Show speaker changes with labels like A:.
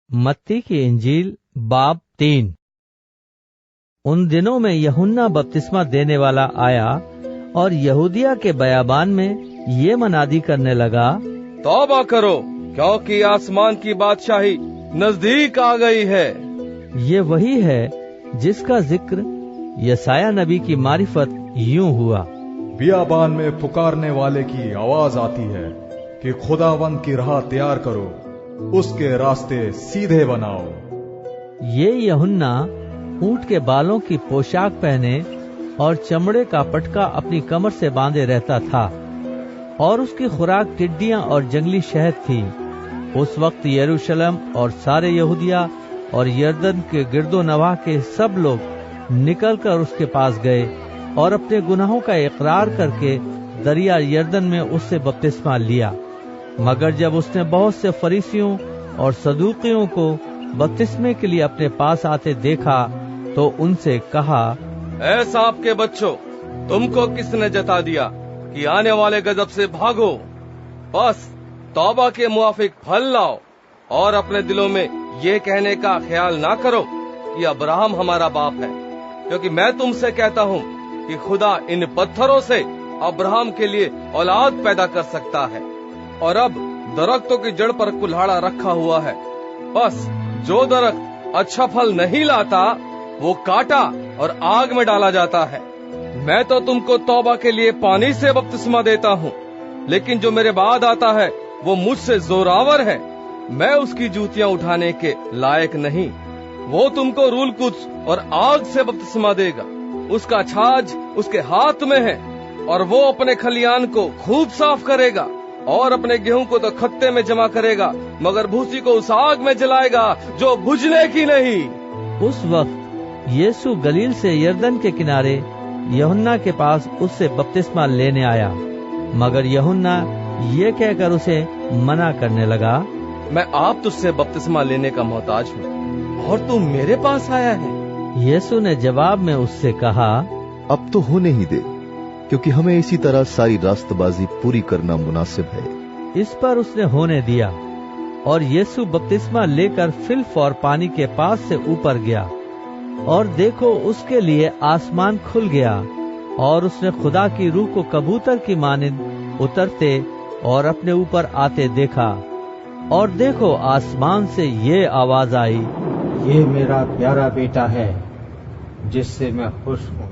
A: मत्ती की इंजील बाब 3। उन दिनों में यूहन्ना बपतिस्मा देने वाला आया और यहूदिया के बयाबान में ये मनादी करने लगा,
B: तौबा करो क्योंकि आसमान की बादशाही नजदीक आ गई है।
A: ये वही है जिसका जिक्र यसाया नबी की मारिफत यूं हुआ,
C: बियाबान में पुकारने वाले की आवाज आती है कि खुदावंद की राह तैयार करो, उसके रास्ते सीधे बनाओ।
A: ये यूहन्ना ऊंट के बालों की पोशाक पहने और चमड़े का पटका अपनी कमर से बांधे रहता था और उसकी खुराक टिड्डियां और जंगली शहद थी। उस वक्त यरूशलेम और सारे यहूदिया और यरदन के गिरदो नवाह के सब लोग निकलकर उसके पास गए और अपने गुनाहों का इकरार करके दरिया यरदन में उससे बपतिस्मा लिया। मगर जब उसने बहुत से फरीसियों और सदूकियों को बपतिस्मे के लिए अपने पास आते देखा तो उनसे कहा,
B: ऐ सांप के बच्चों, तुमको किसने जता दिया कि आने वाले गजब से भागो? बस तौबा के मुआफिक फल लाओ और अपने दिलों में ये कहने का ख्याल ना करो कि अब्राहम हमारा बाप है, क्योंकि मैं तुमसे कहता हूँ कि खुदा इन पत्थरों से अब्राहम के लिए औलाद पैदा कर सकता है। और अब दरख्तों की जड़ पर कुल्हाड़ा रखा हुआ है, बस जो दरख्त अच्छा फल नहीं लाता वो काटा और आग में डाला जाता है। मैं तो तुमको तौबा के लिए पानी से बपतिस्मा देता हूँ, लेकिन जो मेरे बाद आता है वो मुझसे जोरावर है, मैं उसकी जूतियां उठाने के लायक नहीं। वो तुमको रूल कुद्स और आग से बपतिस्मा देगा, उसका छाछ उसके हाथ में है और वो अपने खलियान को खूब साफ करेगा और अपने गेहूं को तो खत्ते में जमा करेगा, मगर भूसी को उस आग में जलाएगा जो बुझने की नहीं।
A: उस वक्त यीशु गलील से यरदन के किनारे यूहन्ना के पास उससे बपतिस्मा लेने आया, मगर यूहन्ना ये कहकर उसे मना करने लगा,
B: मैं आप तुझसे बपतिस्मा लेने का मोहताज हूँ और तू मेरे पास आया है।
A: यीशु ने जवाब में उससे कहा,
D: अब तो होने ही दे, क्योंकि हमें इसी तरह सारी रास्तबाजी पूरी करना मुनासिब है।
A: इस पर उसने होने दिया और यीशु बपतिस्मा लेकर फिल्फ और पानी के पास से ऊपर गया और देखो उसके लिए आसमान खुल गया और उसने खुदा की रूह को कबूतर की मानिंद उतरते और अपने ऊपर आते देखा। और देखो आसमान से ये आवाज आई,
E: ये मेरा प्यारा बेटा है जिससे मैं खुश हूँ।